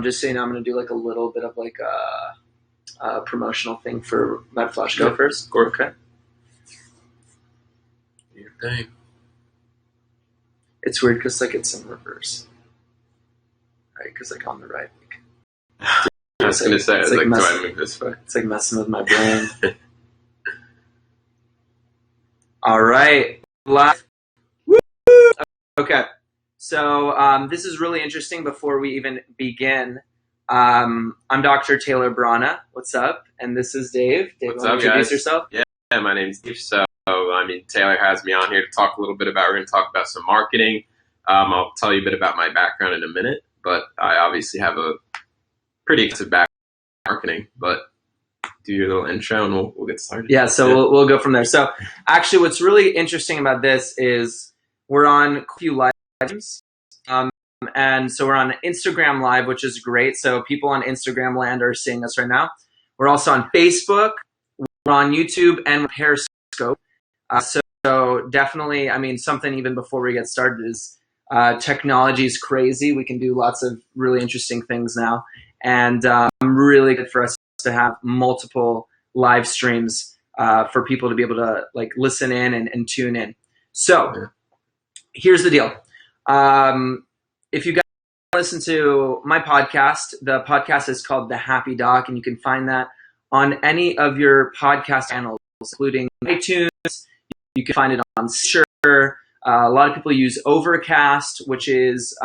Just so you know, I'm going to do like a little bit of like a promotional thing for MedFlash Go first. Okay. Your thing. It's weird because like it's in reverse, right? Because like on the right. I was going to say, it's do like I move this way? It's like messing with my brain. All right. Live. Woo! Okay. So this is really interesting. Before we even begin, I'm Dr. Taylor Brana. What's up? And this is Dave. Dave, What's want to up, introduce guys? yourself? Yeah, my name's Dave. So, Taylor has me on here to talk a little bit about, we're going to talk about some marketing. I'll tell you a bit about my background in a minute, but I obviously have a pretty extensive background in marketing, but do your little intro and we'll get started. Yeah, so we'll go from there. So actually what's really interesting about this is we're on a few live streams. And so we're on Instagram Live, which is great. So people on Instagram land are seeing us right now. We're also on Facebook, we're on YouTube, and Periscope. So definitely, I mean, something even before we get started is technology is crazy. We can do lots of really interesting things now. And really good for us to have multiple live streams for people to be able to like listen in and tune in. So here's the deal. If you guys listen to my podcast, the podcast is called The Happy Doc, and you can find that on any of your podcast channels, including iTunes. You can find it on Stitcher. A lot of people use Overcast, which is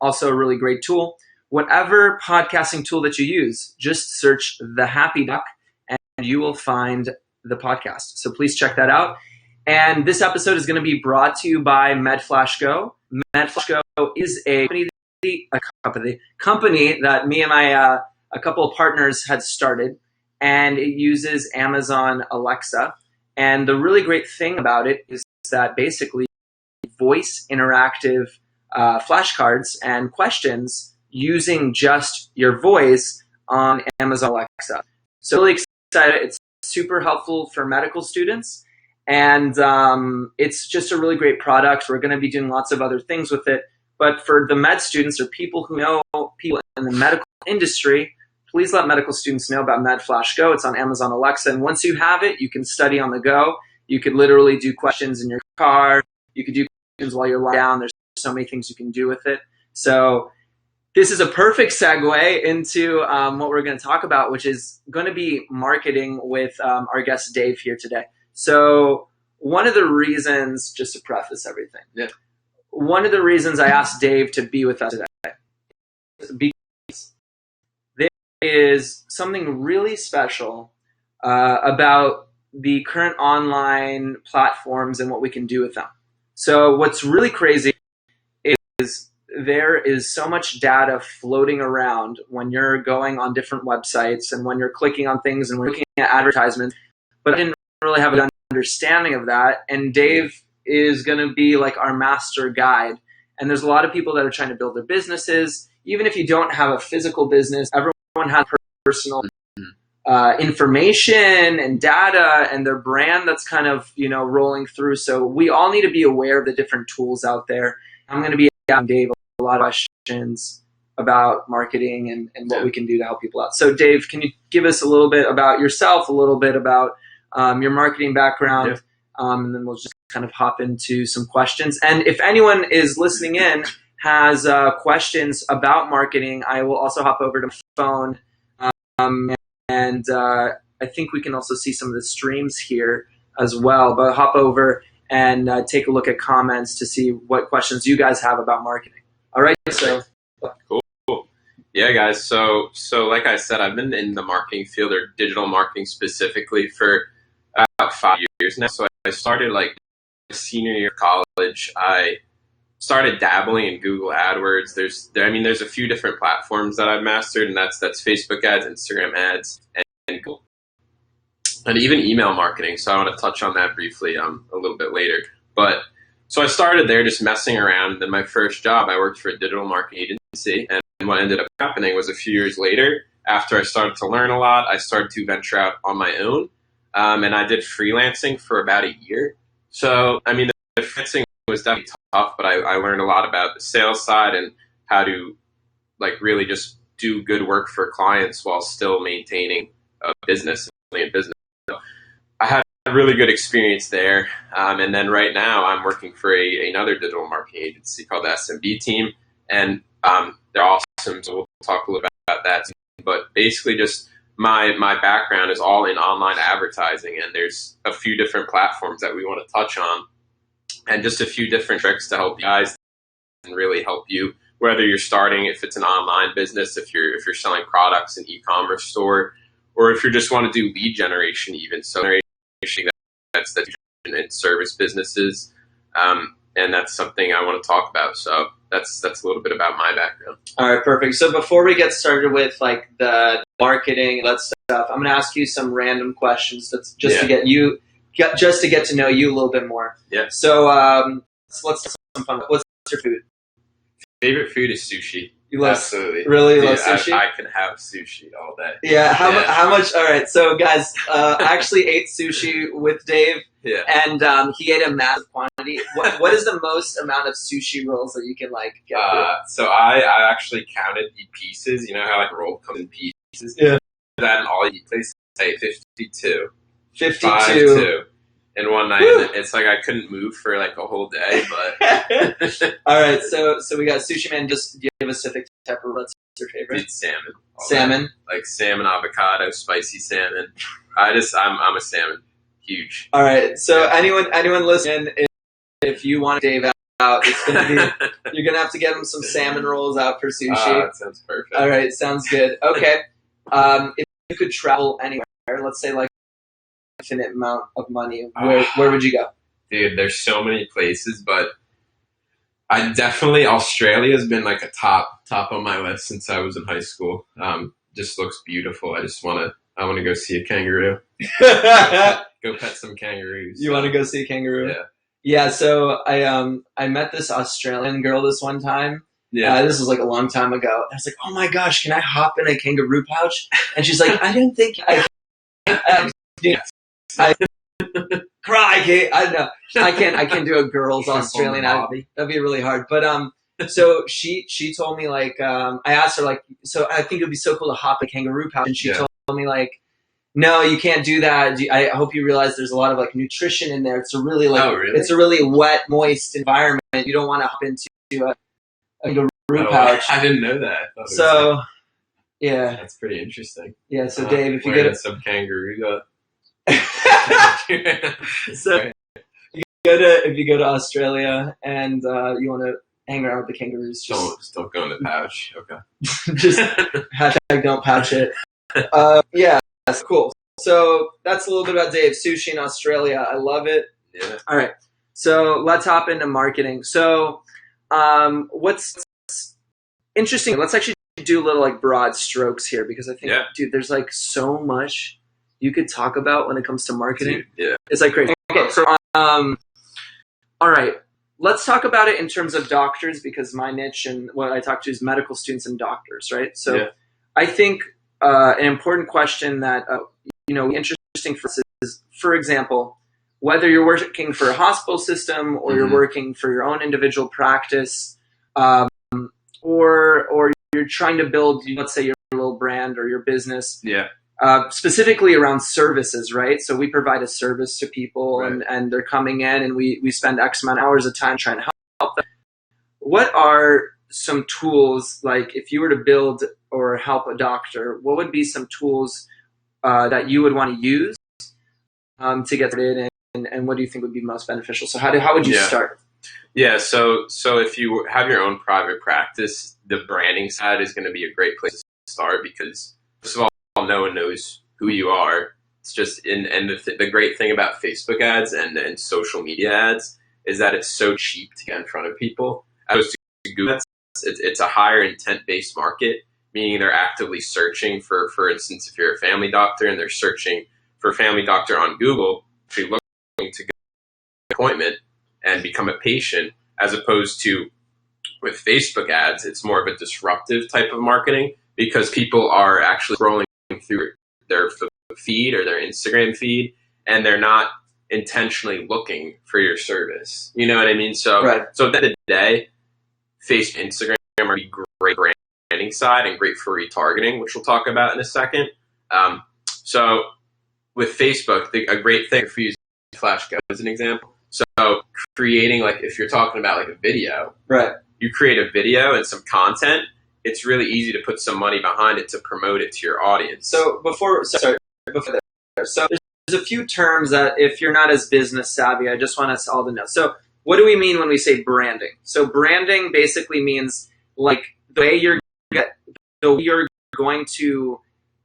also a really great tool. Whatever podcasting tool that you use, just search The Happy Doc, and you will find the podcast. So please check that out. And this episode is going to be brought to you by MedFlash Go. MedFlash Go is a company that me and my a couple of partners had started, and it uses Amazon Alexa. And the really great thing about it is that basically voice interactive flashcards and questions using just your voice on Amazon Alexa. So really excited. It's super helpful for medical students. And it's just a really great product. We're going to be doing lots of other things with it. But for the med students or people who know people in the medical industry, please let medical students know about MedFlash Go. It's on Amazon Alexa. And once you have it, you can study on the go. You could literally do questions in your car. You could do questions while you're lying down. There's so many things you can do with it. So this is a perfect segue into what we're going to talk about, which is going to be marketing with our guest Dave here today. So one of the reasons, just to preface everything, one of the reasons I asked Dave to be with us today because there is something really special about the current online platforms and what we can do with them. So what's really crazy is there is so much data floating around when you're going on different websites and when you're clicking on things and we're looking at advertisements, but I didn't really have an understanding of that. And Dave is going to be like our master guide. And there's a lot of people that are trying to build their businesses. Even if you don't have a physical business, everyone has personal information and data and their brand that's kind of, rolling through. So we all need to be aware of the different tools out there. I'm going to be asking Dave a lot of questions about marketing and what we can do to help people out. So Dave, can you give us a little bit about yourself, a little bit about your marketing background, and then we'll just kind of hop into some questions. And if anyone is listening in has questions about marketing, I will also hop over to my phone. And I think we can also see some of the streams here as well. But hop over and take a look at comments to see what questions you guys have about marketing. All right, so cool. Yeah, guys. So like I said, I've been in the marketing field or digital marketing specifically for about 5 years now. So I started like senior year of college. I started dabbling in Google AdWords. There's a few different platforms that I've mastered, and that's Facebook ads, Instagram ads, and Google. And even email marketing. So I want to touch on that briefly a little bit later. But so I started there just messing around. And then my first job, I worked for a digital marketing agency. And what ended up happening was a few years later, after I started to learn a lot, I started to venture out on my own. And I did freelancing for about a year. So, I mean, the freelancing was definitely tough, but I learned a lot about the sales side and how to like really just do good work for clients while still maintaining a business. So I had a really good experience there. And then right now I'm working for another digital marketing agency called the SMB team. And they're awesome. So we'll talk a little bit about that. But basically just my background is all in online advertising, and there's a few different platforms that we want to touch on and just a few different tricks to help you guys and really help you, whether you're starting, if it's an online business, if you're selling products in e-commerce store, or if you just want to do lead generation, even so that's in service businesses. And that's something I want to talk about. So that's a little bit about my background. All right, perfect. So before we get started with like the marketing and that stuff, I'm going to ask you some random questions to get to know you a little bit more. Yeah. So let's do some fun. What's your food? Favorite food is sushi. You love, absolutely. Really Dude, love sushi? I can have sushi all day. Yeah. How much? All right. So guys, I actually ate sushi with Dave. Yeah. And he ate a massive quantity. What is the most amount of sushi rolls that you can like get through? So I actually counted the pieces. You know how like a roll comes in pieces? Yeah. That in all you places say 52. 52. In one night. Woo. It's like I couldn't move for like a whole day, but all right, so we got sushi man. Just do you have a specific type of what's your favorite? It's salmon. Salmon, like salmon, avocado, spicy salmon. I'm a salmon. Huge. All right, so anyone listening, if you want Dave out, it's gonna be you're gonna have to get him some salmon rolls out for sushi. That sounds perfect. All right, sounds good. Okay, if you could travel anywhere, let's say like infinite amount of money, where would you go? Dude, there's so many places, but Australia's been like a top on my list since I was in high school. Just looks beautiful. I want to go see a kangaroo. Go pet some kangaroos. You want to go see a kangaroo? Yeah. Yeah. So I met this Australian girl this one time. Yeah. This was like a long time ago. I was like, oh my gosh, can I hop in a kangaroo pouch? And she's like, I didn't think I cry. I don't know. I can't do a girl's Australian. That'd be really hard. But so she told me like I asked her like, so I think it'd be so cool to hop a kangaroo pouch, and she told me like, no, you can't do that. I hope you realize there's a lot of like nutrition in there. It's a really it's a really wet, moist environment. You don't want to hop into a kangaroo pouch. I didn't know that. So yeah, that's pretty interesting. Yeah. So Dave, if you get some kangaroo. So if you go to Australia and you want to hang around with the kangaroos, just don't go in the pouch. Okay. Just hashtag don't pouch it. Yeah, that's cool. So that's a little bit about Dave. Sushi in Australia. I love it. Yeah. All right. So let's hop into marketing. So what's interesting, let's actually do a little like broad strokes here, because I think, dude, there's like so much you could talk about when it comes to marketing. Dude, yeah. It's like crazy. Okay, so all right. Let's talk about it in terms of doctors, because my niche and what I talk to is medical students and doctors, right? So I think an important question that interesting for us is, for example, whether you're working for a hospital system or you're working for your own individual practice, or you're trying to build, let's say, your little brand or your business. Yeah. Specifically around services, right? So we provide a service to people, and they're coming in, and we spend X amount of hours of time trying to help them. What are some tools, like if you were to build or help a doctor, what would be some tools that you would want to use to get started, and what do you think would be most beneficial? So how would you start? Yeah, so if you have your own private practice, the branding side is going to be a great place to start, because first of all, no one knows who you are. It's just the great thing about Facebook ads and social media ads is that it's so cheap to get in front of people. As opposed to Google ads, it's a higher intent-based market, meaning they're actively searching for instance, if you're a family doctor and they're searching for family doctor on Google, if you're looking to get an appointment and become a patient, as opposed to with Facebook ads, it's more of a disruptive type of marketing, because people are actually scrolling through their feed or their Instagram feed, and they're not intentionally looking for your service. You know what I mean? So, so at the end of the day, Facebook, Instagram are great branding branding side and great for retargeting, which we'll talk about in a second. So with Facebook, a great thing for using FlashGo as an example. So creating, like, if you're talking about like a video, right? You create a video and some content. It's really easy to put some money behind it to promote it to your audience. So before there, so there's a few terms that if you're not as business savvy, I just want us all to know. So what do we mean when we say branding? So branding basically means like the way you're going to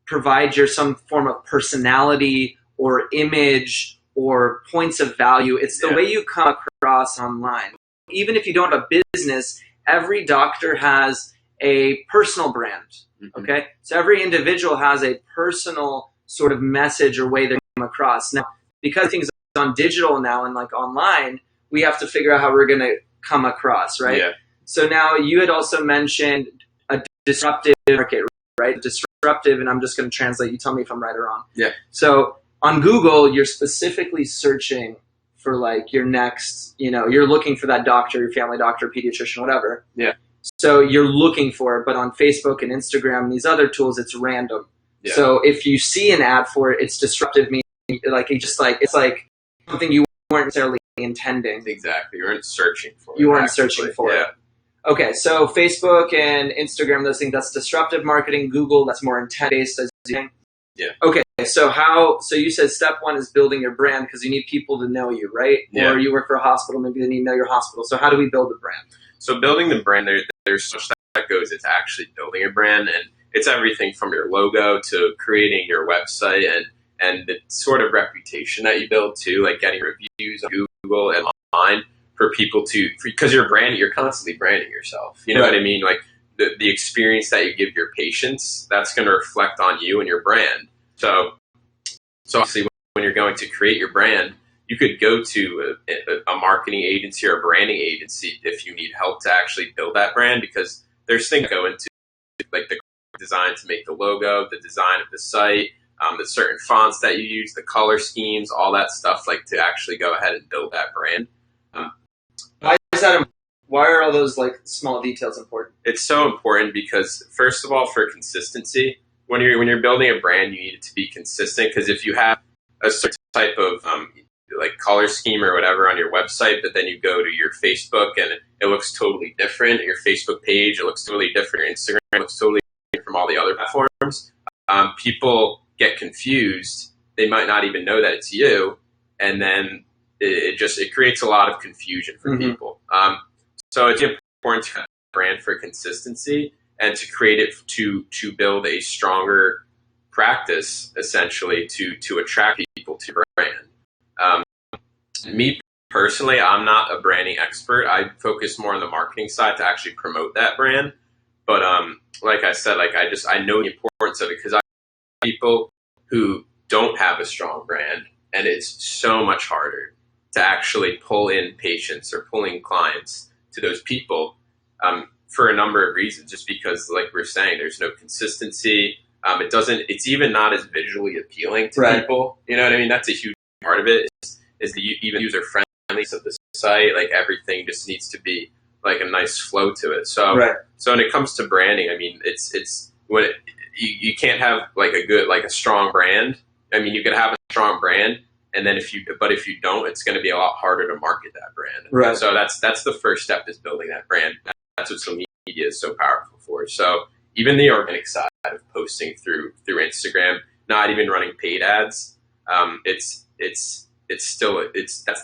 provide your some form of personality or image or points of value. It's the way you come across online. Even if you don't have a business, every doctor has a personal brand. Okay, so every individual has a personal sort of message or way they come across. Now, because things are on digital now and like online, we have to figure out how we're going to come across, right? Yeah. So now you had also mentioned a disruptive market, right? Disruptive, and I'm just going to translate. You tell me if I'm right or wrong. Yeah. So on Google, you're specifically searching for like your next, you're looking for that doctor, your family doctor, pediatrician, whatever. Yeah. So you're looking for it, but on Facebook and Instagram and these other tools, it's random. Yeah. So if you see an ad for it, it's disruptive. It's like something you weren't necessarily intending. Exactly. You weren't searching for it. You weren't searching for it. Okay, so Facebook and Instagram, those things, that's disruptive marketing. Google, that's more intent-based. Yeah. Okay, so you said step one is building your brand because you need people to know you, right? Yeah. Or you work for a hospital, maybe they need to know your hospital. So how do we build a brand? So building the brand, there's so much that goes into actually building a brand, and it's everything from your logo to creating your website and the sort of reputation that you build too, like getting reviews on Google and online for people because you're branding, you're constantly branding yourself. You know what I mean? Like the experience that you give your patients, that's going to reflect on you and your brand. So obviously when you're going to create your brand, you could go to a marketing agency or a branding agency if you need help to actually build that brand, because there's things that go into like the design to make the logo, the design of the site, the certain fonts that you use, the color schemes, all that stuff, like to actually go ahead and build that brand. Why are all those like small details important? It's so important because, first of all, for consistency, when you're building a brand, you need it to be consistent, because if you have a certain type of like color scheme or whatever on your website, but then you go to your Facebook and it looks totally different, your Facebook page, it looks totally different, your Instagram looks totally different from all the other platforms, people get confused. They might not even know that it's you, and then it creates a lot of confusion for people. So it's important to have a brand for consistency and to create it to build a stronger practice, essentially, to attract people to your brand. Me personally, I'm not a branding expert. I focus more on the marketing side to actually promote that brand. But like I said, like I know the importance of it, because I have people who don't have a strong brand, and it's so much harder to actually pull in patients or pull in clients to those people for a number of reasons. Just because, like we're saying, there's no consistency. It's even not as visually appealing to people. You know what I mean? That's a huge part of it. Is the even user friendliness of the site. Like everything just needs to be like a nice flow to it. So when it comes to branding, I mean, it's when you can't have like a strong brand. I mean, you can have a strong brand, and then if you don't, it's going to be a lot harder to market that brand. Right. So that's the first step, is building that brand. That's what social media is so powerful for. So even the organic side of posting through Instagram, not even running paid ads, that's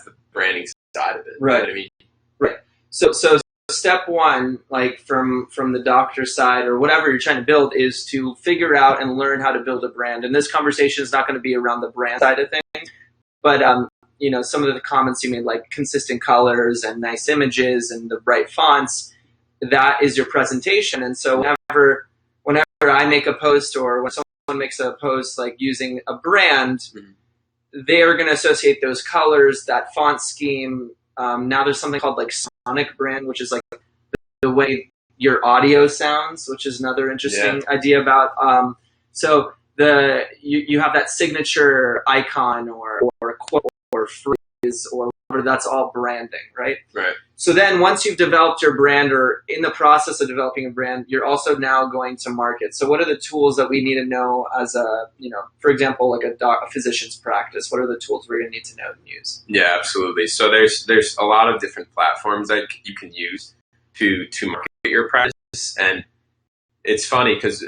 the branding side of it. Right. You know what I mean? Right. So step one, like from the doctor side or whatever you're trying to build, is to figure out and learn how to build a brand. And this conversation is not going to be around the brand side of things, but some of the comments you made, like consistent colors and nice images and the right fonts, that is your presentation. And so whenever I make a post, or when someone makes a post like using a brand, they are going to associate those colors, that font scheme. Now there's something called like sonic brand, which is like the way your audio sounds, which is another interesting idea about. So you have that signature icon or quote or phrase or that's all branding, right? Right. So then once you've developed your brand or in the process of developing a brand, you're also now going to market. So what are the tools that we need to know as a, for example, like a physician's practice? What are the tools we're going to need to know and use? Yeah, absolutely. So there's a lot of different platforms that you can use to market your practice. And it's funny because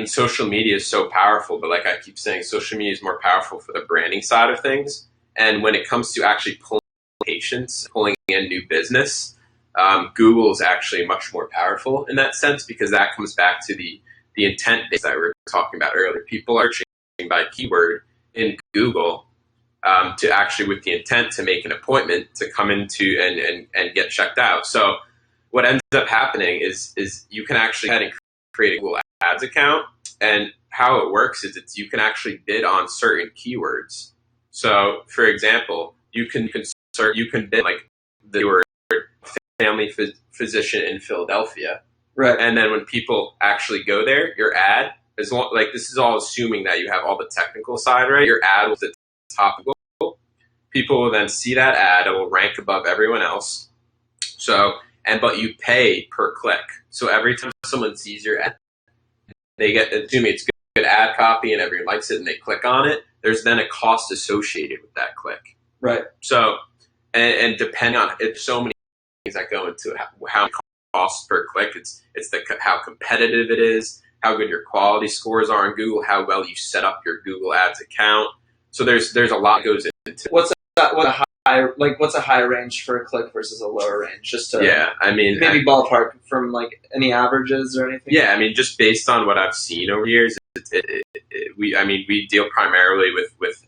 social media is so powerful, but like I keep saying, social media is more powerful for the branding side of things. And when it comes to actually pulling patients, pulling in new business, Google is actually much more powerful in that sense, because that comes back to the intent base that we were talking about earlier. People are searching by keyword in Google to actually with the intent to make an appointment to come into and get checked out. So what ends up happening is you can actually head and create a Google Ads account, and how it works is you can actually bid on certain keywords. So, for example, you can bid like your family physician in Philadelphia, right? And then when people actually go there, your ad is like, this is all assuming that you have all the technical side right. Your ad will be at the top of Google. People will then see that ad; it will rank above everyone else. So, but you pay per click. So every time someone sees your ad, they get, assuming it's good ad copy and everyone likes it and they click on it, there's then a cost associated with that click. Right. So, and depending on, it's so many things that go into how it costs per click. It's how competitive it is, how good your quality scores are on Google, how well you set up your Google Ads account. So there's a lot that goes into it. What's a high range for a click versus a lower range? Just to maybe ballpark from like any averages or anything. Yeah, just based on what I've seen over years, we deal primarily with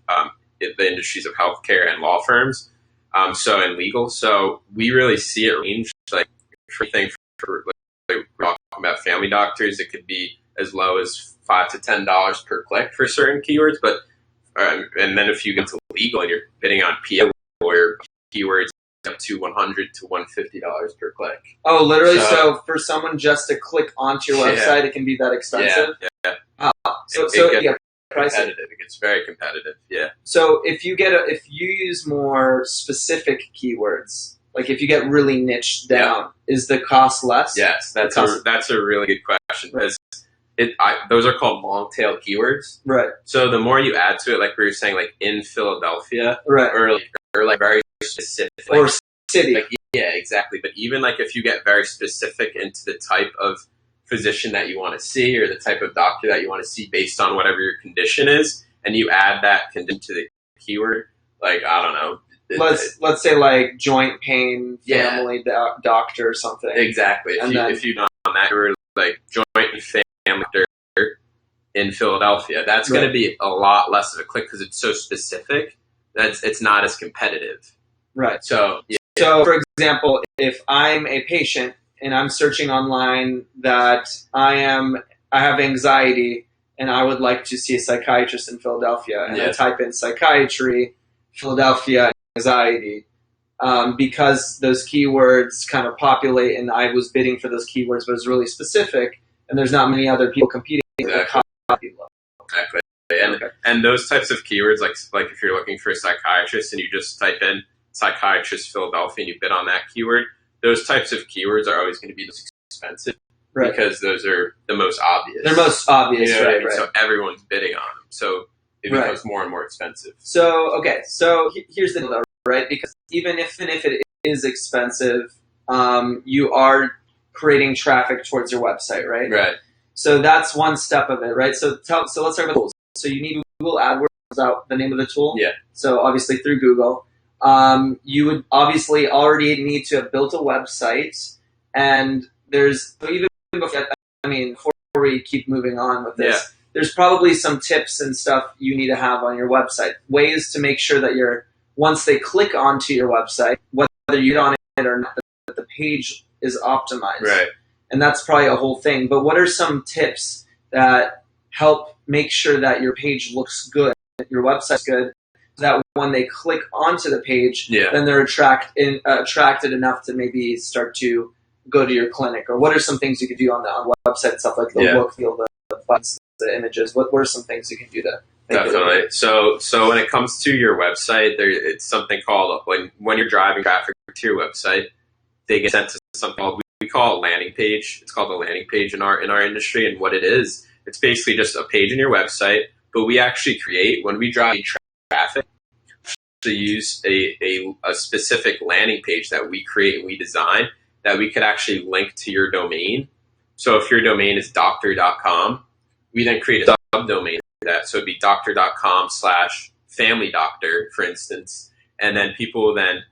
the industries of healthcare and law firms, and legal. So we really see it range like everything for like we're talking about family doctors. It could be as low as $5 to $10 per click for certain keywords, but and then if you get to legal and you're bidding on PA lawyer keywords, up to $100 to $150 per click. Oh, literally. So for someone just to click onto your website, it can be that expensive. Yeah. So it gets competitive. It gets very competitive. Yeah. So if you use more specific keywords, like if you get really niched down, is the cost less? Yes, that's a really good question, because those are called long tail keywords. Right. So the more you add to it, like we were saying, like in Philadelphia, right, or like very specific, or city. Like, yeah, exactly. But even like if you get very specific into the type of physician that you want to see, or the type of doctor that you want to see based on whatever your condition is, and you add that condition to the keyword, like, I don't know. Let's say like joint pain family doctor or something. Exactly. If you don't on that, you're like joint and family doctor in Philadelphia, that's going to be a lot less of a click because it's so specific. It's not as competitive. Right. So, So, for example, if I'm a patient and I'm searching online that I have anxiety and I would like to see a psychiatrist in Philadelphia, and I type in psychiatry, Philadelphia, anxiety, because those keywords kind of populate, and I was bidding for those keywords, but it's really specific, and there's not many other people competing. Exactly. And those types of keywords, like if you're looking for a psychiatrist and you just type in psychiatrist Philadelphia and you bid on that keyword, those types of keywords are always going to be the most expensive, because those are the most obvious. They're most obvious, right? So everyone's bidding on them. So it becomes more and more expensive. So, here's the deal, though, right? Because even if it is expensive, you are creating traffic towards your website, right? Right. So that's one step of it, right? So let's talk about tools. So you need Google AdWords, out the name of the tool. Yeah. So obviously through Google, you would obviously already need to have built a website, and before we keep moving on with this, there's probably some tips and stuff you need to have on your website, ways to make sure that once they click onto your website, whether you're on it or not, that the page is optimized. Right. And that's probably a whole thing. But what are some tips that help make sure that your page looks good, your website's good, so that when they click onto the page, then they're attracted enough to maybe start to go to your clinic? Or what are some things you could do on the website, stuff like the look, feel, the buttons, the images? What are some things you can do to Definitely. So when it comes to your website, it's something called when you're driving traffic to your website, they get sent to something called, we call it landing page. It's called a landing page in our industry, and what it is, it's basically just a page in your website. But we actually create, when we drive traffic, to use a specific landing page that we create and we design that we could actually link to your domain. So if your domain is doctor.com, we then create a subdomain for that. So it'd be doctor.com/family-doctor, for instance. And then people will then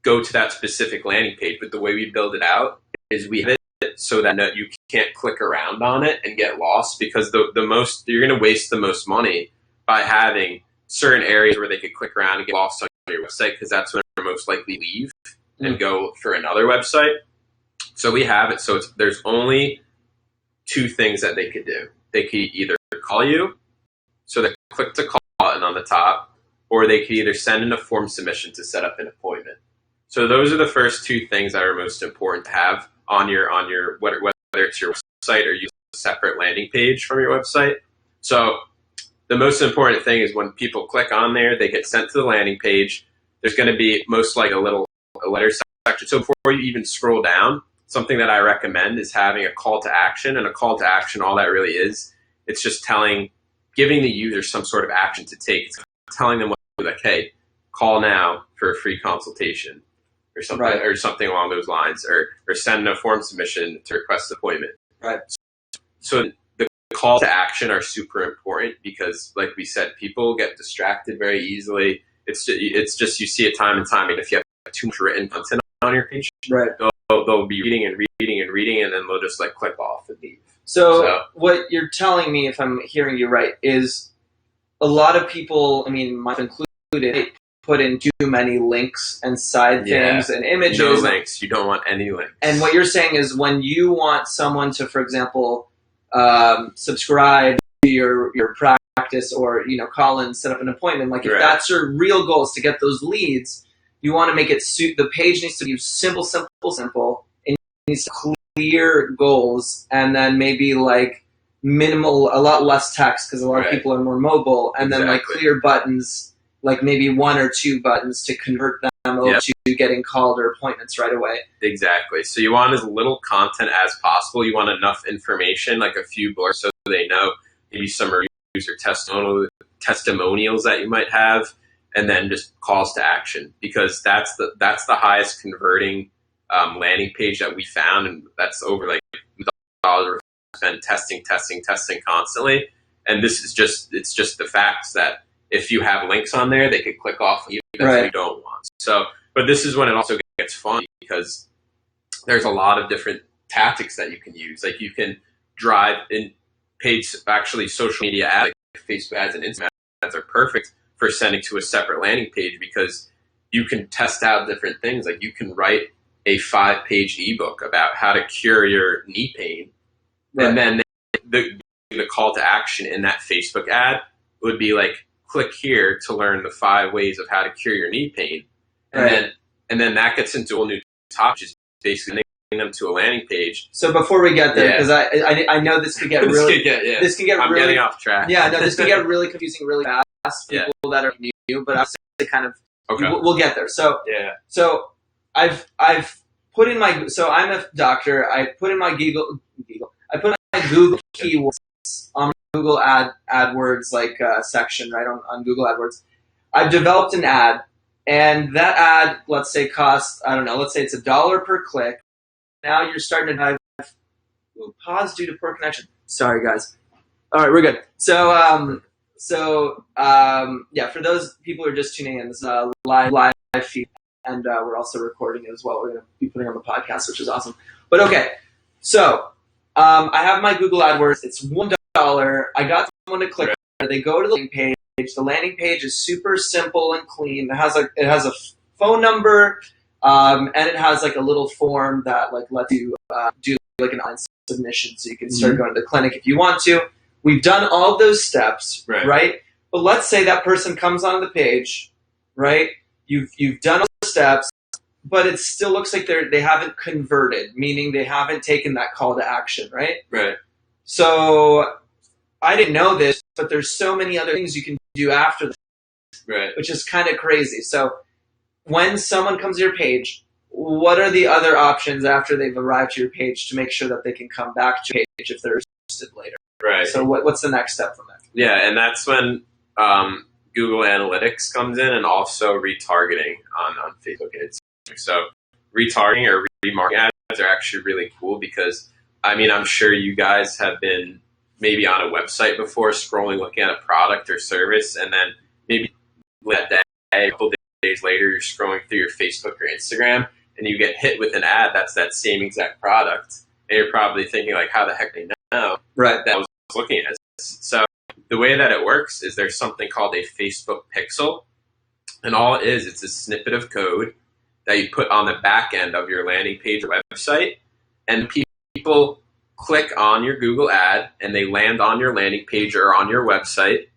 go to that specific landing page. But the way we build it out is we have it so that you can't click around on it and get lost, because you're going to waste the most money by having certain areas where they could click around and get lost on your website, because that's when they're most likely leave and go for another website. So we have it. So there's only two things that they could do. They could either call you, so they click the call button on the top, or they could either send in a form submission to set up an appointment. So those are the first two things that are most important to have on your whether it's your website or use a separate landing page from your website. So the most important thing is when people click on there, they get sent to the landing page. There's going to be most like a letter section. So before you even scroll down, something that I recommend is having a call to action. And a call to action, all that really is, it's just giving the user some sort of action to take. It's telling them like, hey, call now for a free consultation or something, right, or something along those lines, or send a form submission to request an appointment. Right. So the call to action are super important because, like we said, people get distracted very easily. It's just you see it time and time. And if you have too much written content on your page, right, they'll be reading and reading and reading, and then they'll just like click off and leave. So what you're telling me, if I'm hearing you right, is a lot of people, I mean, myself included, put in too many links and side things and images. No links. You don't want any links. And what you're saying is when you want someone to, for example, subscribe to your practice, or call and set up an appointment, like if that's your real goal is to get those leads, you want to make it the page needs to be simple, and it needs to clear goals, and then maybe like minimal, a lot less text because a lot of people are more mobile, and then like clear buttons, like maybe one or two buttons to convert them over to getting called or appointments right away. Exactly. So you want as little content as possible. You want enough information, like a few blurbs so they know, maybe some reviews or testimonials that you might have, and then just calls to action, because that's the highest converting landing page that we found, and that's over like $1 spent testing constantly. And this is it's just the facts that if you have links on there, they could click off even if you don't want. So, but this is when it also gets fun, because there's a lot of different tactics that you can use. Like you can drive in paid, actually social media ads, like Facebook ads and Instagram ads are perfect for sending to a separate landing page, because you can test out different things. Like you can write a 5-page ebook about how to cure your knee pain. And then the call to action in that Facebook ad would be like, click here to learn the 5 ways of how to cure your knee pain. And then that gets into a new topic, is basically linking them to a landing page. So before we get there, because I know this could get really, this can get I'm really, getting off track. Yeah, no, this can get really confusing really fast. People that are new, but I'll kind of, we'll get there. So I've put in my, so I'm a doctor. I put in my Google keywords on Google AdWords section, right, on Google AdWords. I've developed an ad, and that ad, let's say, costs, I don't know, let's say it's $1 per click. Now you're starting to have pause due to poor connection. Sorry, guys. All right, we're good. So for those people who are just tuning in, this is a live feed, and we're also recording it as well. We're going to be putting on the podcast, which is awesome. But okay, so I have my Google AdWords. It's $1. I got someone to click. They go to the landing page. The landing page is super simple and clean. It has a phone number, and it has like a little form that like lets you do like an online submission, so you can start going to the clinic if you want to. We've done all those steps, right? But let's say that person comes on the page, right? You've done all the steps, but it still looks like they haven't converted, meaning they haven't taken that call to action, right? Right. So I didn't know this, but there's so many other things you can do after the, Right. which is kind of crazy. So when someone comes to your page, what are the other options after they've arrived to your page to make sure that they can come back to your page if they're interested later? Right. So what's the next step from there? Yeah, and that's when Google Analytics comes in, and also retargeting on Facebook and Instagram. So retargeting or remarketing ads are actually really cool because, I mean, I'm sure you guys have been maybe on a website before, scrolling, looking at a product or service, and then maybe that day, a couple days later, you're scrolling through your Facebook or Instagram, and you get hit with an ad that's that same exact product, and you're probably thinking, like, how the heck do they know Right. that I was looking at this? So the way that it works is there's something called a Facebook pixel, and all it is, it's a snippet of code that you put on the back end of your landing page or website, and people click on your Google ad and they land on your landing page or on your website.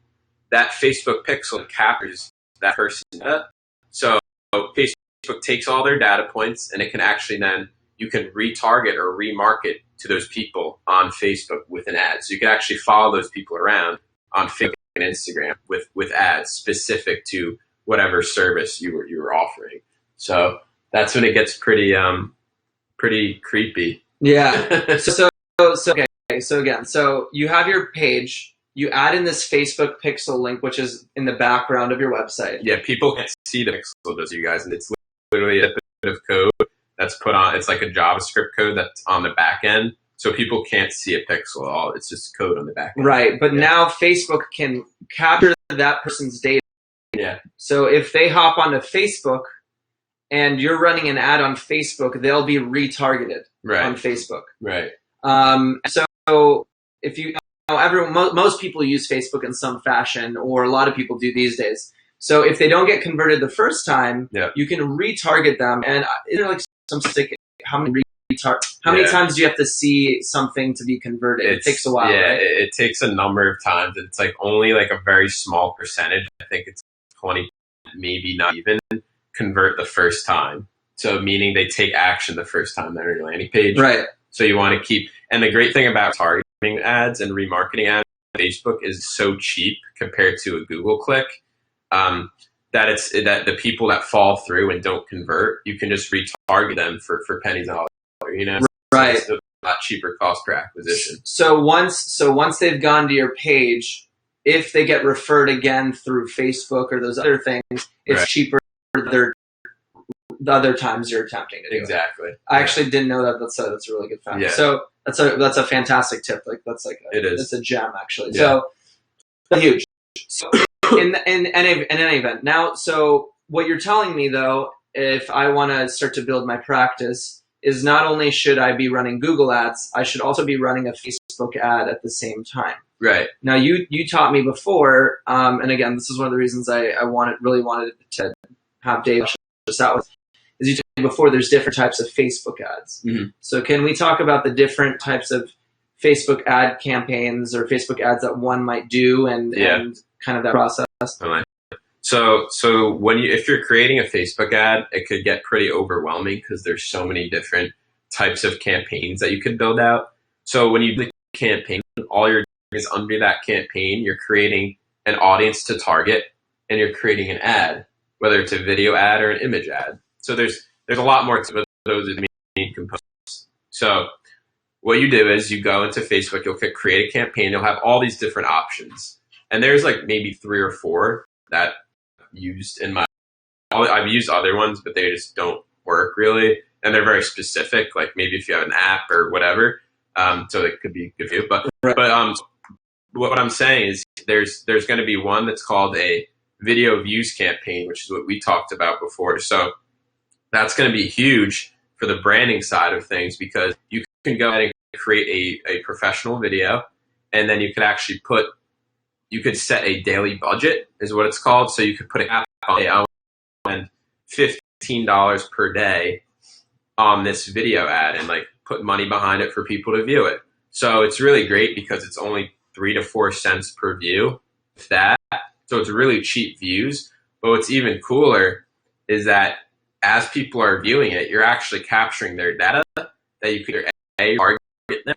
That Facebook pixel captures that person's data. So Facebook takes all their data points, and it can actually then, you can retarget or remarket to those people on Facebook with an ad. So you can actually follow those people around on Facebook and Instagram with ads specific to whatever service you were offering. So that's when it gets pretty creepy. Yeah. So again, so you have your page, you add in this Facebook pixel link, which is in the background of your website. Yeah, people can't see the pixel, does you guys, and it's literally a bit of code that's put on. It's like a JavaScript code that's on the back end, so people can't see a pixel at all. It's just code on the back end. Right, but now Facebook can capture that person's data. Yeah. So if they hop onto Facebook and you're running an ad on Facebook, they'll be retargeted on Facebook. Right. So if you know, most people use Facebook in some fashion, or a lot of people do these days. So if they don't get converted the first time, you can retarget them. And they're like some stick. How many times do you have to see something to be converted? It takes a while. Yeah, right? it takes a number of times. It's like only like a very small percentage. I think it's 20, maybe not even, convert the first time. So meaning they take action the first time they're on your landing page. Right. So you want to keep, and the great thing about targeting ads and remarketing ads on Facebook is so cheap compared to a Google click, that the people that fall through and don't convert, you can just retarget them for pennies on the dollar, you know? Right. So it's a lot cheaper cost per acquisition. So once they've gone to your page, if they get referred again through Facebook or those other things, it's cheaper the other times you're attempting to do Exactly. it. I actually didn't know that. That's a really good fact. Yeah. So that's a fantastic tip. Like it is. It's a gem actually. Yeah. So huge. So in any event, now, so what you're telling me though, if I want to start to build my practice, is not only should I be running Google ads, I should also be running a Facebook ad at the same time. Right. Now you taught me before, and again, this is one of the reasons I really wanted to have Dave just out with. Is you told me before there's different types of Facebook ads. Mm-hmm. So can we talk about the different types of Facebook ad campaigns or Facebook ads that one might do and kind of that process? So if you're creating a Facebook ad, it could get pretty overwhelming because there's so many different types of campaigns that you could build out. So when you do a campaign, all you're doing is under that campaign, you're creating an audience to target, and you're creating an ad, whether it's a video ad or an image ad. So there's a lot more to those are the main components. So what you do is you go into Facebook, you'll click create a campaign, you'll have all these different options. And there's like maybe 3 or 4 that I've used I've used other ones, but they just don't work really. And they're very specific, like maybe if you have an app or whatever. So it could be good for you. But what I'm saying is there's going to be one that's called a video views campaign, which is what we talked about before. So that's going to be huge for the branding side of things, because you can go ahead and create a professional video, and then you could actually you could set a daily budget is what it's called. So you could put a cap on it. I want $15 per day on this video ad and like put money behind it for people to view it. So it's really great because it's only 3 to 4 cents per view, if that. So it's really cheap views. But what's even cooler is that as people are viewing it, you're actually capturing their data that you could A, target them,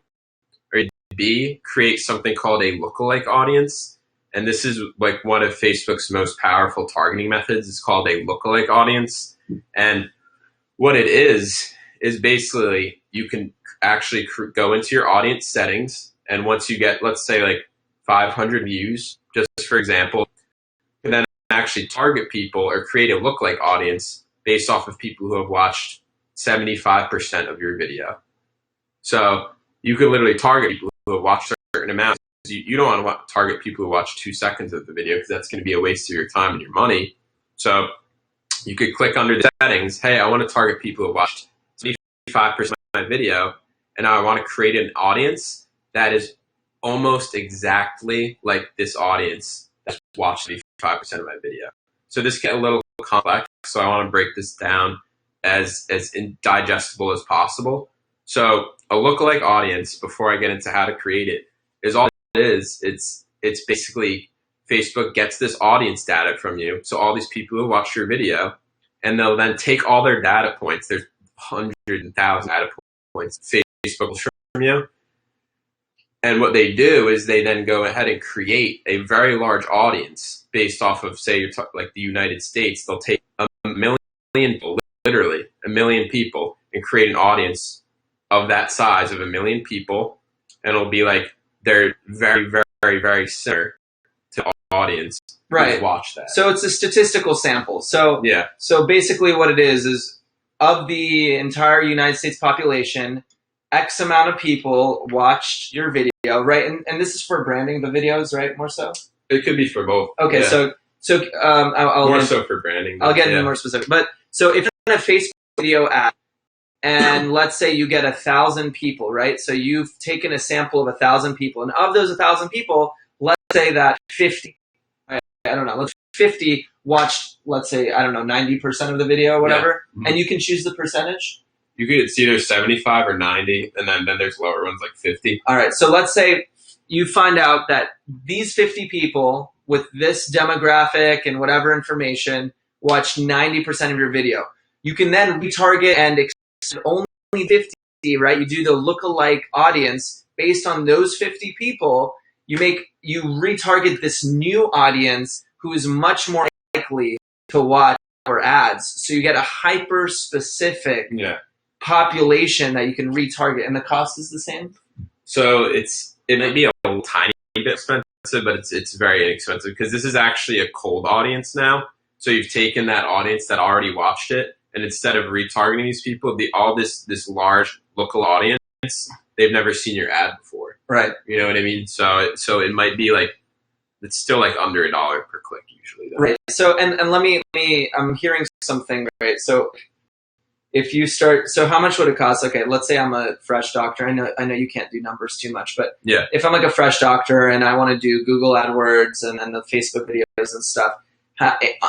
or B, create something called a lookalike audience. and this is like one of Facebook's most powerful targeting methods. It's called a lookalike audience. And what it is basically you can actually go into your audience settings, and once you get, let's say, like 500 views, just for example, you can then actually target people or create a lookalike audience based off of people who have watched 75% of your video. So you could literally target people who have watched a certain amount. You don't want to target people who watch 2 seconds of the video, because that's going to be a waste of your time and your money. So you could click under the settings, hey, I want to target people who watched 75% of my video, and I want to create an audience that is almost exactly like this audience that watched 75% of my video. So this gets a little complex, so I want to break this down as digestible as possible. So a lookalike audience, before I get into how to create it, is all it is. It's basically Facebook gets this audience data from you, so all these people who watch your video, and they'll then take all their data points. There's hundreds and thousands of data points Facebook will show from you. And what they do is they then go ahead and create a very large audience based off of, say, like the United States. They'll take a million people, literally a million people, and create an audience of that size of a million people, and it'll be like they're very, very, very similar to the audience who's watched that. So it's a statistical sample. So yeah. So basically, what it is of the entire United States population, X amount of people watched your video, right? And this is for branding the videos, right? More so. It could be for both. Okay, yeah. so I'll more so for branding. I'll get into more specific. But so if it's in a Facebook video ad, and let's say you get 1,000 people, right? So you've taken a sample of 1,000 people, and of those 1,000 people, let's say that 50, I don't know, let's 50 watched, let's say, I don't know, 90% of the video or whatever, yeah. And you can choose the percentage. You could see there's 75 or 90, and then there's lower ones like 50. All right, so let's say you find out that these 50 people with this demographic and whatever information watched 90% of your video. You can then retarget and only 50, right? You do the lookalike audience based on those 50 people. You retarget this new audience who is much more likely to watch our ads. So you get a hyper specific population that you can retarget, and the cost is the same. So it might be a tiny bit expensive, but it's very inexpensive, because this is actually a cold audience now. So you've taken that audience that already watched it, and instead of retargeting these people, all this large local audience, they've never seen your ad before. Right. You know what I mean? So it might be like, it's still like under $1 per click usually, though. Right. So and let me I'm hearing something, right? So if you start, so how much would it cost? Okay, let's say I'm a fresh doctor. I know you can't do numbers too much, but yeah, if I'm like a fresh doctor and I want to do Google AdWords and the Facebook videos and stuff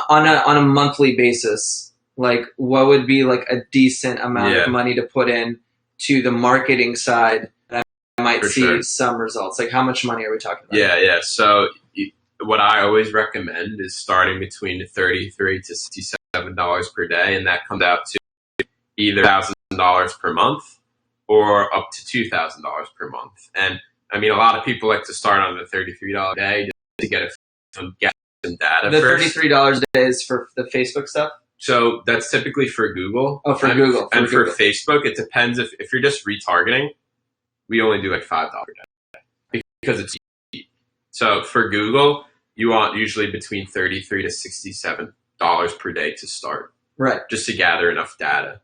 on a monthly basis, like what would be like a decent amount of money to put in to the marketing side that I might see some results? Like how much money are we talking about? Yeah. So what I always recommend is starting between $33 to $67 per day, and that comes out to either $1,000 per month or up to $2,000 per month. And I mean, a lot of people like to start on the $33 a day just to get some data. The first. $33 a day is for the Facebook stuff? So that's typically for Google. Oh, for Google. For Facebook, it depends. If you're just retargeting, we only do like $5 a day because it's cheap. So for Google, you want usually between $33 to $67 per day to start. Right. Just to gather enough data.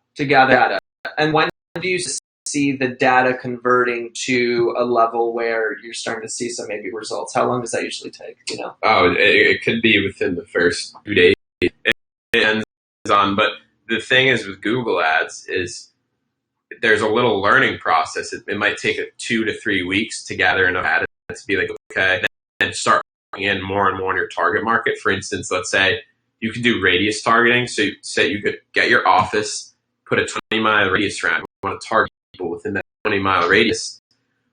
And when do you see the data converting to a level where you're starting to see some maybe results? How long does that usually take? You know? Oh, it could be within the first 2 days. It ends on, but the thing is with Google Ads is there's a little learning process. It might take 2 to 3 weeks to gather enough data to be like, okay, and start putting in more and more in your target market. For instance, let's say you could do radius targeting. So say you could get your office, put a 20-mile radius around. You want to target people within that 20-mile radius.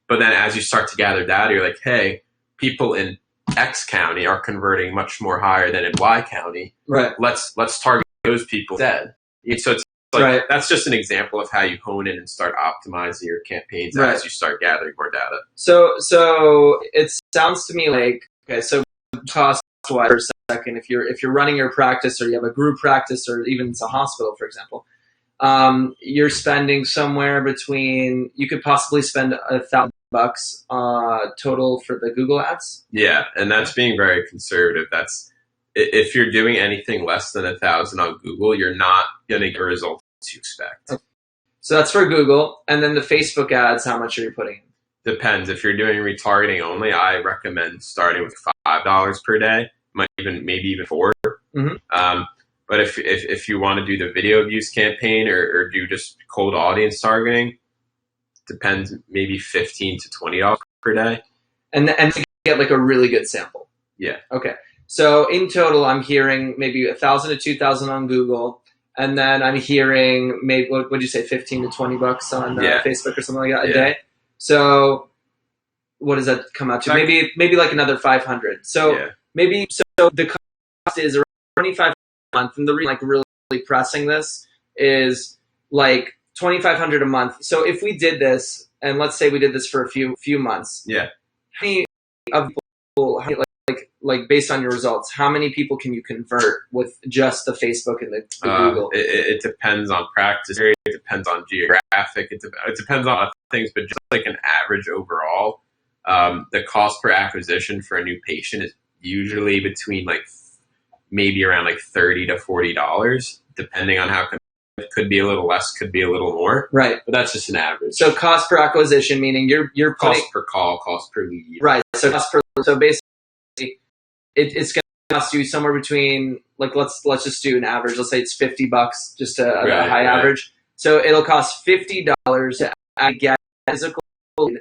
But then as you start to gather data, you're like, hey, people in X county are converting much more higher than in Y county. Right. Let's target those people instead. So it's like, that's just an example of how you hone in and start optimizing your campaigns as you start gathering more data. So it sounds to me like, okay, so cost-wise for a second, if you're running your practice or you have a group practice or even it's a hospital, for example, you're spending somewhere between, you could possibly spend $1,000 total for the Google ads. Yeah, and that's being very conservative. That's if you're doing anything less than 1,000 on Google, you're not going to get results you expect. So that's for Google, and then the Facebook ads. How much are you putting in? Depends. If you're doing retargeting only, I recommend starting with $5 per day, maybe even $4. Mm-hmm. But if you want to do the video views campaign or do just cold audience targeting, depends, maybe $15 to $20 per day. And to get like a really good sample. Yeah. Okay. So in total, I'm hearing maybe 1,000 to 2,000 on Google, and then I'm hearing maybe what would you say, $15 to $20 on Facebook or something like that a day. So what does that come out to? Maybe like another 500. So maybe the cost is around 25 a month, and the reason like really pressing this is like 2,500 a month. So if we did this, and let's say we did this for a few months, how many of people, like based on your results, how many people can you convert with just the Facebook and the Google? It depends on practice area. It depends on geographic. It depends on other things, but just like an average overall, the cost per acquisition for a new patient is usually between like maybe around like $30 to $40, depending on how. It could be a little less, could be a little more. Right. But that's just an average. So cost per acquisition, meaning you're cost per call, cost per lead. Right. So basically it's going to cost you somewhere between, like, let's just do an average. Let's say it's $50, just a high average. So it'll cost $50 to get physical lead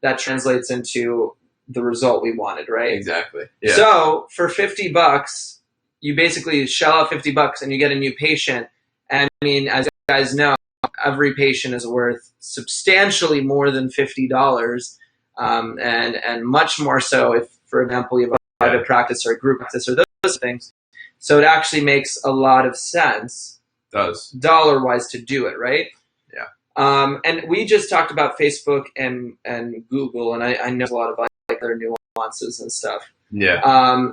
that translates into the result we wanted, right? Exactly. Yeah. So for $50, you basically shell out $50 and you get a new patient. And I mean, as you guys know, every patient is worth substantially more than $50, and much more so if, for example, you have a private practice or a group practice or those things. So it actually makes a lot of sense, dollar-wise, to do it, right? Yeah. And we just talked about Facebook and Google, and I know a lot of like their nuances and stuff. Yeah.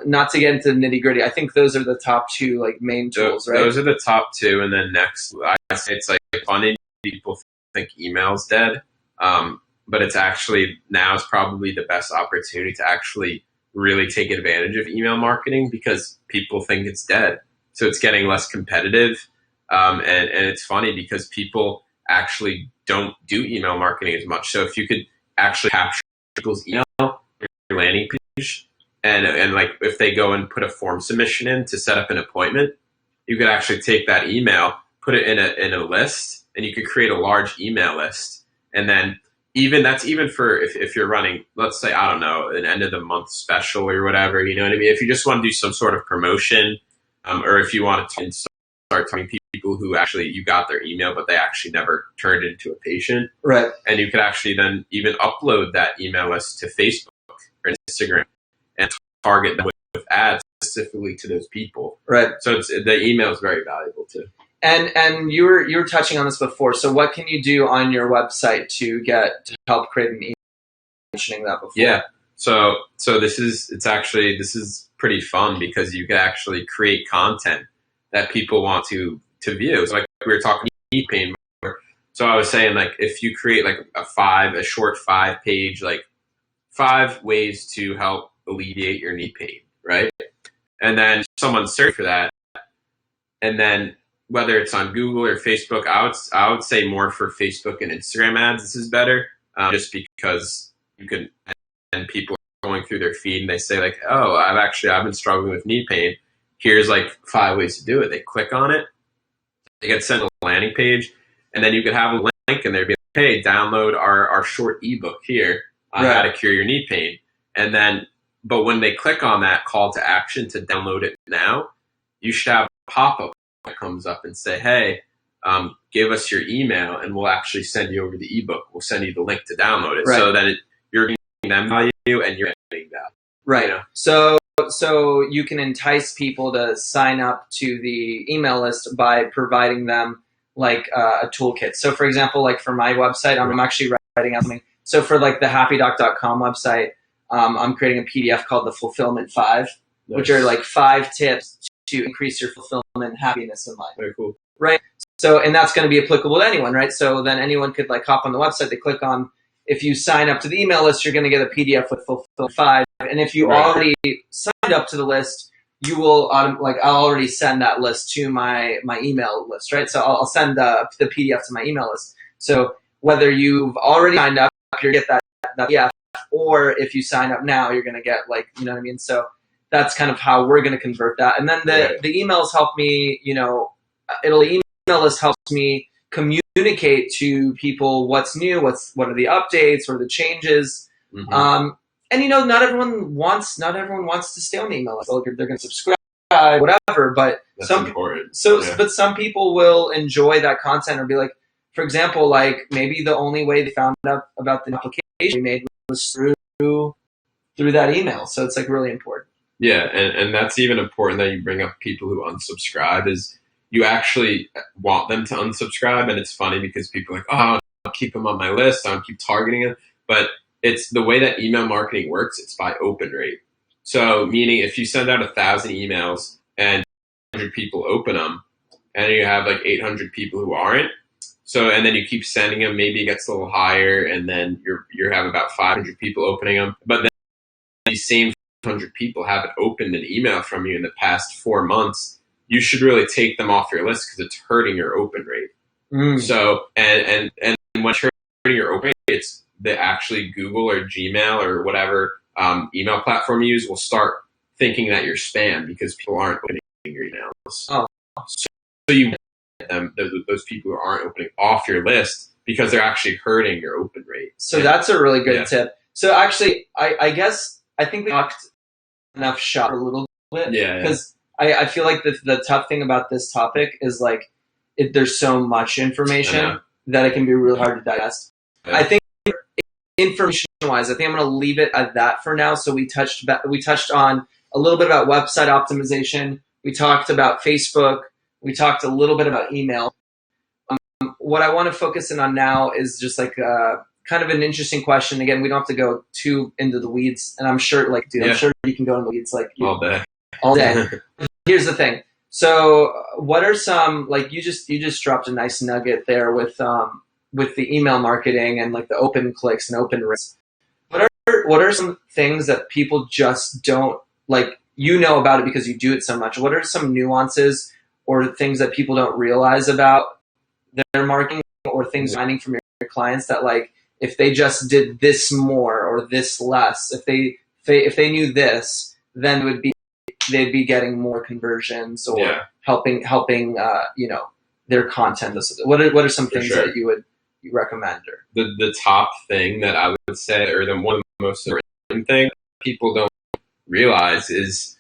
Not to get into the nitty gritty, I think those are the top two like main tools, right? Those are the top two, and then next, I say it's like funny. People think email's dead, but it's actually now is probably the best opportunity to actually really take advantage of email marketing because people think it's dead, so it's getting less competitive, and it's funny because people actually don't do email marketing as much. So if you could actually capture people's email, your landing page. And like if they go and put a form submission in to set up an appointment, you could actually take that email, put it in a list, and you could create a large email list. And then that's even for if you're running, let's say, I don't know, an end of the month special or whatever, you know what I mean? If you just want to do some sort of promotion, or if you want to start talking to people who actually you got their email, but they actually never turned it into a patient. Right. And you could actually then even upload that email list to Facebook or Instagram and target them with ads specifically to those people. Right. So the email is very valuable too. And you were touching on this before. So what can you do on your website to help create an email? Mentioning that before. Yeah. So this is pretty fun because you can actually create content that people want to view. So like we were talking knee pain. So I was saying, like, if you create like a short 5-page, like 5 ways to help alleviate your knee pain, right? And then someone search for that, and then whether it's on Google or Facebook, I would say more for Facebook and Instagram ads. This is better, just because you can, and people are going through their feed and they say like, oh, I've been struggling with knee pain. Here's like 5 ways to do it. They click on it, they get sent a landing page, and then you could have a link and they'd be like, hey, download our short ebook here on how to cure your knee pain. And then, but when they click on that call to action to download it now, you should have a pop-up that comes up and say, hey, give us your email and we'll actually send you over the ebook. We'll send you the link to download it. Right. So then you're getting them value and you're getting that. Right. You know? So you can entice people to sign up to the email list by providing them like a toolkit. So for example, like for my website, I'm actually writing out something. So for like the happydoc.com website, I'm creating a PDF called the Fulfillment 5, which are like 5 tips to increase your fulfillment and happiness in life. Very cool. Right. So, and that's going to be applicable to anyone, right? So then anyone could like hop on the website, they click on, if you sign up to the email list, you're going to get a PDF with Fulfillment 5. And if you already signed up to the list, you will, I'll already send that list to my email list, right? So I'll send the PDF to my email list. So whether you've already signed up, you're going to get that PDF, or if you sign up now, you're going to get like, you know what I mean? So that's kind of how we're going to convert that. And then the emails help me, email list helps me communicate to people what's new, what are the updates, what are the changes. Mm-hmm. And not everyone wants to stay on the email list. They're going to subscribe, whatever. But that's some important. But some people will enjoy that content, or be like, for example, like maybe the only way they found out about the application we made was through that email. So it's like really important. Yeah, and that's even important that you bring up people who unsubscribe. Is you actually want them to unsubscribe, and it's funny because people are like, oh, I'll keep them on my list, I'll keep targeting them, but it's the way that email marketing works. It's by open rate. So meaning if you send out 1,000 emails and 100 people open them, and you have like 800 people who aren't, so and then you keep sending them, maybe it gets a little higher, and then you have about 500 people opening them, but then these same 100 people haven't opened an email from you in the past 4 months, you should really take them off your list because it's hurting your open rate. So and when it's hurting your open rate, it's that actually Google or Gmail or whatever email platform you use will start thinking that you're spam because people aren't opening your emails. Oh. So you get them, those people who aren't opening, off your list because they're actually hurting your open rate. So that's a really good tip. So actually, I guess I think we talked enough shop a little bit. Yeah. Because I feel like the tough thing about this topic is like there's so much information that it can be really hard to digest. Yeah. I think information-wise, I think I'm going to leave it at that for now. So we touched on a little bit about website optimization. We talked about Facebook. We talked a little bit about email. What I want to focus in on now is just like kind of an interesting question. Again, we don't have to go too into the weeds, and I'm sure, like, dude, I'm sure you can go into the weeds like all day. Here's the thing. So, what are some, like, you just dropped a nice nugget there with the email marketing and like the open clicks and open rates. What are some things that people just don't like? About it because you do it so much. What are some nuances or things that people don't realize about their marketing, or things finding from your clients that, like, if they just did this more or this less, if they knew this, then they'd be getting more conversions or helping their content. What are some things that you recommend? Or the top thing that I would say, or one of the most important things people don't realize is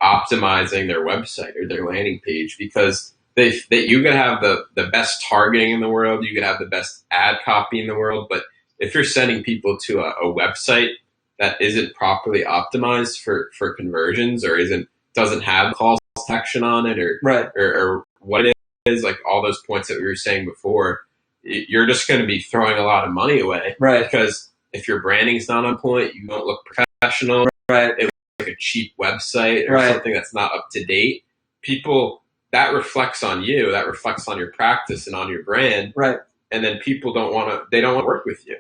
optimizing their website or their landing page, because you could have the best targeting in the world, you could have the best ad copy in the world, but if you're sending people to a website that isn't properly optimized for conversions, or doesn't have call to action on it, or what it is, like all those points that we were saying before, you're just going to be throwing a lot of money away, because if your branding's not on point, you don't look professional, it looks like a cheap website or something that's not up to date. People, that reflects on you, that reflects on your practice and on your brand, and then people don't want to work with you,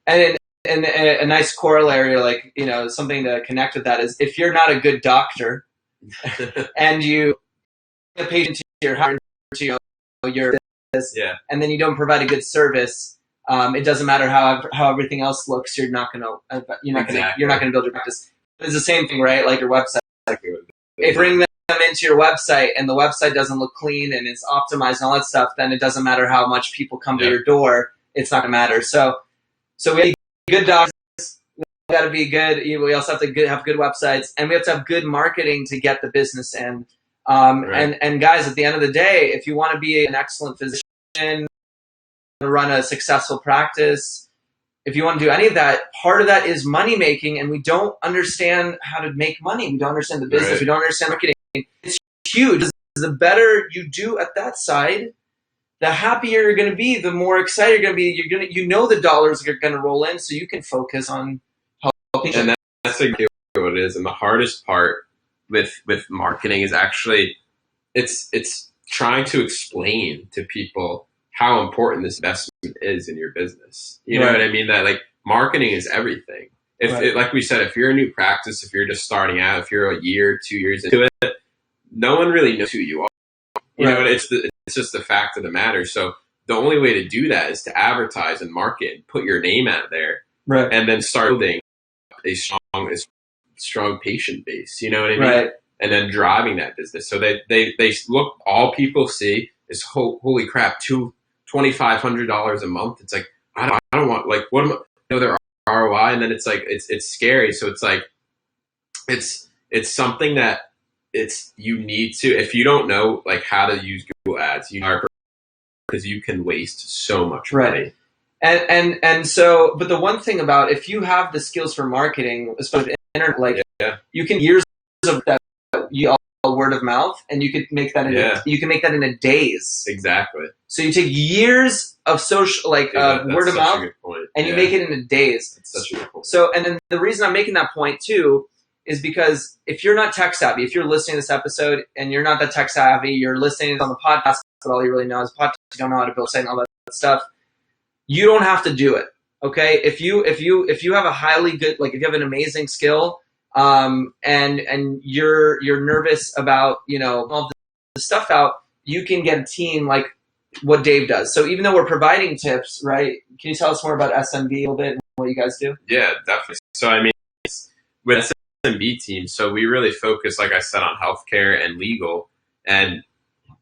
And a nice corollary, like, something to connect with that is, if you're not a good doctor and you get a patient to your house, and then you don't provide a good service, it doesn't matter how everything else looks. You're not going to build your practice. It's the same thing, right? Like your website. If you bring them into your website and the website doesn't look clean and it's optimized and all that stuff, then it doesn't matter how much people come to your door. It's not going to matter. So we have good doctors. We got to be good. We also have to have good websites, and we have to have good marketing to get the business in. And guys, at the end of the day, if you want to be an excellent physician, run a successful practice, if you want to do any of that, part of that is money making, and we don't understand how to make money. We don't understand the business. We don't understand marketing. It's huge. The better you do at that side, the happier you're going to be, the more excited you're going to be. The dollars are going to roll in, so you can focus on people. And that's exactly what it is. And the hardest part with marketing is actually it's trying to explain to people how important this investment is in your business. You know what I mean? That like marketing is everything. If like we said, if you're a new practice, if you're just starting out, if you're a year, 2 years into it, no one really knows who you are. You know, it's just the fact of the matter. So the only way to do that is to advertise and market and put your name out there, and then start building a strong patient base. You know what I mean? And then driving that business. So they look, all people see is holy crap, $2,500 a month. It's like I don't want, like, what am I, you know, their ROI, and then it's like it's scary. So it's like it's something that you need to, if you don't know like how to use Google Ads, because you can waste so much money. And so, but the one thing about, if you have the skills for marketing, especially internet, like you can years of that word of mouth, and you could make that in a days. Exactly. So you take years of social, like word of mouth, and you make it in a days. That's such a good point. So, and then the reason I'm making that point too is because if you're not tech savvy, if you're listening to this episode and you're not that tech savvy, you're listening on the podcast, but all you really know is podcast, you don't know how to build a site and all that stuff, you don't have to do it. Okay? If you have a highly good, like if you have an amazing skill, and you're nervous about, you know, all the stuff out, you can get a team like what Dave does. So even though we're providing tips, right? Can you tell us more about SMB a little bit and what you guys do? Yeah, definitely. So I mean, with SMB team, so we really focus, like I said, on healthcare and legal, and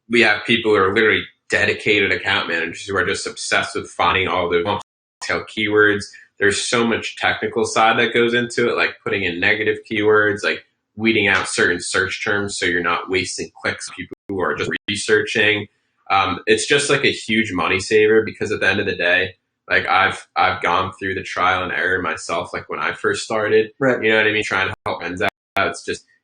we have people who are literally dedicated account managers who are just obsessed with finding all the long-tail keywords. There's so much technical side that goes into it, like putting in negative keywords, like weeding out certain search terms so you're not wasting clicks on people who are just researching. It's just like a huge money saver, because at the end of the day, like I've gone through the trial and error myself, like when I first started, you know what I mean? Trying to help friends out.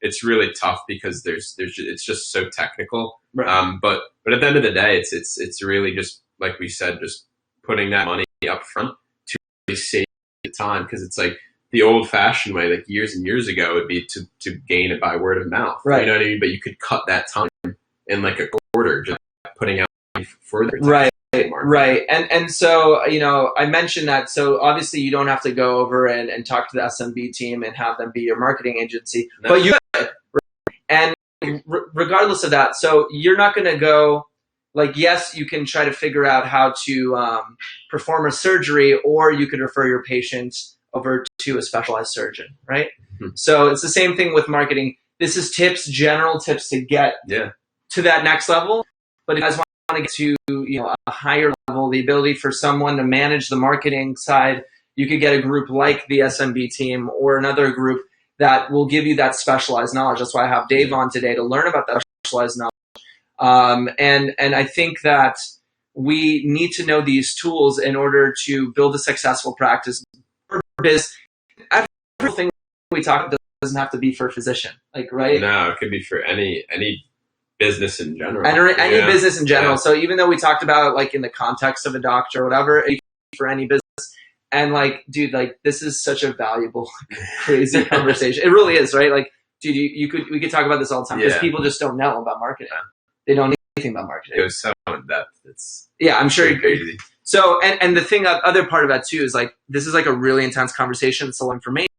It's really tough because it's just so technical. But at the end of the day, it's really just, like we said, just putting that money up front to really save time, because it's like the old fashioned way, like years and years ago, would be to gain it by word of mouth. You know what I mean? But you could cut that time in like a quarter, just putting out further. And so, you know, I mentioned that. So obviously you don't have to go over and talk to the SMB team and have them be your marketing agency, but you could. And regardless of that, so you're not going to go, like, yes, you can try to figure out how to perform a surgery, or you could refer your patient over to a specialized surgeon, right? So it's the same thing with marketing. This is tips, general tips to get to that next level. But if you guys want to get to, you know, a higher level, the ability for someone to manage the marketing side, you could get a group like the SMB team or another group that will give you that specialized knowledge. That's why I have Dave on today, to learn about that specialized knowledge. And I think that we need to know these tools in order to build a successful practice. Everything we talk about doesn't have to be for a physician, like, right? No, it could be for any business in general. Any business in general. So even though we talked about, like, in the context of a doctor or whatever, it can be for any business. And, like, dude, like, this is such a valuable, crazy conversation. It really is, right? Like, dude, we could talk about this all the time, because people just don't know about marketing. They don't know anything about marketing. It was so in depth. It's I'm sure. Crazy. So, and the thing, other part of that too, is like, this is like a really intense conversation. It's a lot of information.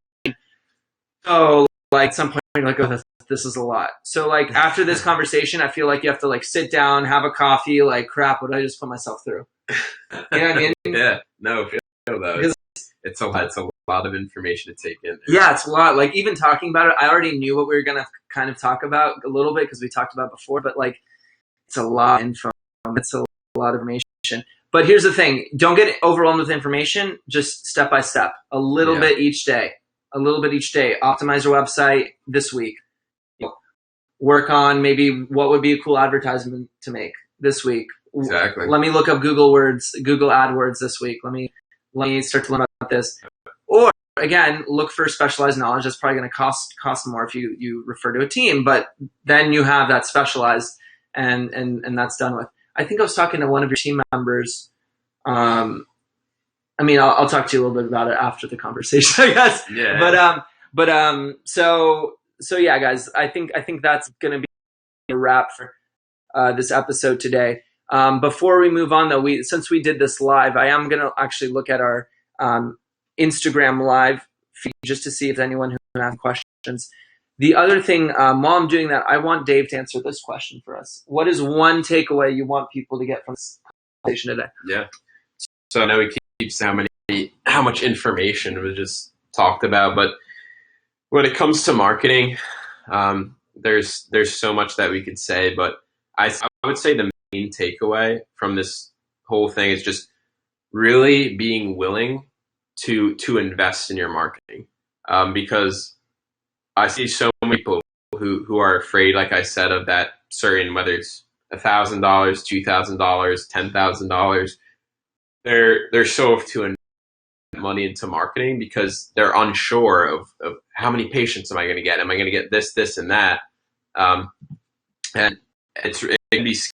So, like, at some point you're like, oh, this is a lot. So, like, after this conversation, I feel like you have to, like, sit down, have a coffee, like, crap, what did I just put myself through? You know what I mean? No, though. It's a lot of information to take in. Yeah, it's a lot. Like, even talking about it, I already knew what we were going to kind of talk about a little bit, because we talked about it before, but, like, it's a lot of info. It's a lot of information. But here's the thing. Don't get overwhelmed with information. Just step by step. A little bit each day. A little bit each day. Optimize your website this week. Work on maybe what would be a cool advertisement to make this week. Exactly. Let me look up Google AdWords this week. Let me start to learn about this. Or, again, look for specialized knowledge. That's probably going to cost more if you refer to a team, but then you have that specialized, and that's done with. I think I was talking to one of your team members I mean, I'll talk to you a little bit about it after the conversation, I guess. Yeah. So yeah, guys, I think that's going to be a wrap for this episode today. Before we move on, though, since we did this live, I am going to actually look at our Instagram live feed just to see if anyone who has questions. The other thing, while I'm doing that, I want Dave to answer this question for us. What is one takeaway you want people to get from this conversation today? Yeah. So I know we keep saying how much information was just talked about, but when it comes to marketing, there's so much that we could say, but I would say the main takeaway from this whole thing is just really being willing to invest in your marketing, because I see so many people who are afraid, like I said, of that certain, whether it's $1,000, $2,000, $10,000. They're so to invest money into marketing because they're unsure of how many patients am I going to get? Am I going to get this, and that? And it can be scary,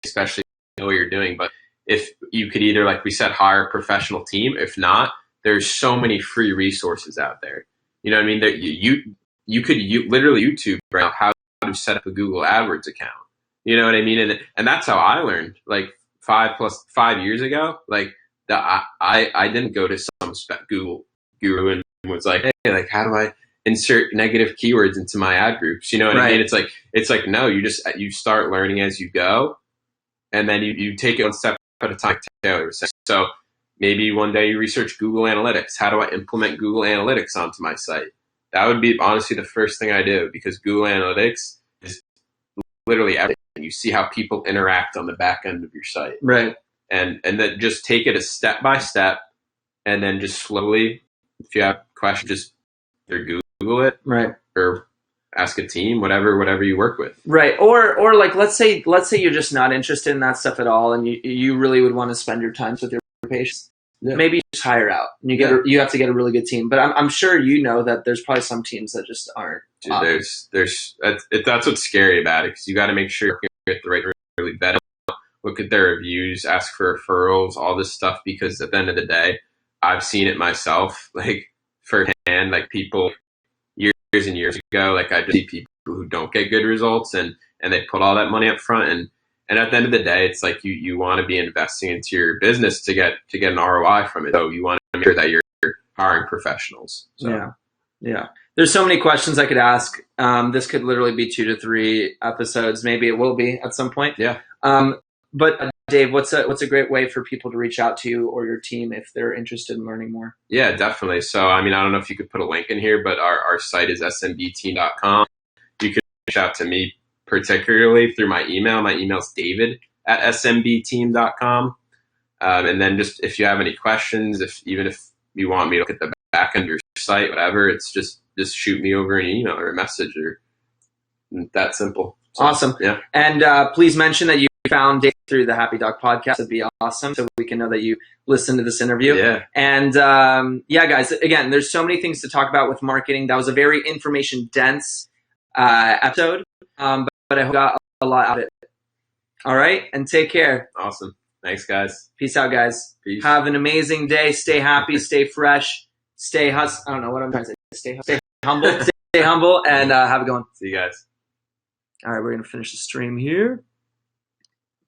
especially if you know what you're doing. But if you could either, like we said, hire a professional team. If not, there's so many free resources out there. You know what I mean? That you could literally YouTube right now how to set up a Google AdWords account. You know what I mean? And that's how I learned, like 5 years ago. Like I didn't go to some Google guru and was like, hey, like how do I insert negative keywords into my ad groups? You know what I mean? It's like no, you start learning as you go, and then you take it one step at a time. Taylor was saying. So maybe one day you research Google Analytics. How do I implement Google Analytics onto my site? That would be honestly the first thing I do, because Google Analytics is literally everything. You see how people interact on the back end of your site. Right. And then just take it a step by step, and then just slowly, if you have questions, just either Google it, right, or ask a team, whatever you work with. Right. Or like, let's say you're just not interested in that stuff at all, and you really would want to spend your time with your patients. Yeah. Maybe you just hire out, and you have to get a really good team. But I'm sure you know that there's probably some teams that just aren't. Dude, that's what's scary about it, because you got to make sure you get the right, really vet, look at their reviews, ask for referrals, all this stuff. Because at the end of the day, I've seen it myself, like firsthand, like people years and years ago. Like I just see people who don't get good results, and they put all that money up front, and at the end of the day, it's like you want to be investing into your business to get an ROI from it. So you want to make sure that you're hiring professionals. So. Yeah. There's so many questions I could ask. This could literally be 2 to 3 episodes. Maybe it will be at some point. Yeah. But Dave, what's a great way for people to reach out to you or your team if they're interested in learning more? Yeah, definitely. So, I mean, I don't know if you could put a link in here, but our site is smbteam.com. You can reach out to me particularly through my email. My email is david@smbteam.com. And then just if you have any questions, even if you want me to look at the back end of your site, whatever, it's just shoot me over an email or a message, or that simple. So, awesome. Yeah. And please mention that you found Dave through the Happy Doc podcast. It'd be awesome, so we can know that you listened to this interview. Yeah. And guys, again, there's so many things to talk about with marketing. That was a very information dense episode, but I hope you got a lot out of it. All right, and take care. Awesome. Thanks, guys. Peace out, guys. Peace. Have an amazing day. Stay happy. Stay fresh. Stay I don't know what I'm trying to say. Stay humble. Stay humble, and have a good one. See you guys. All right, we're gonna finish the stream here.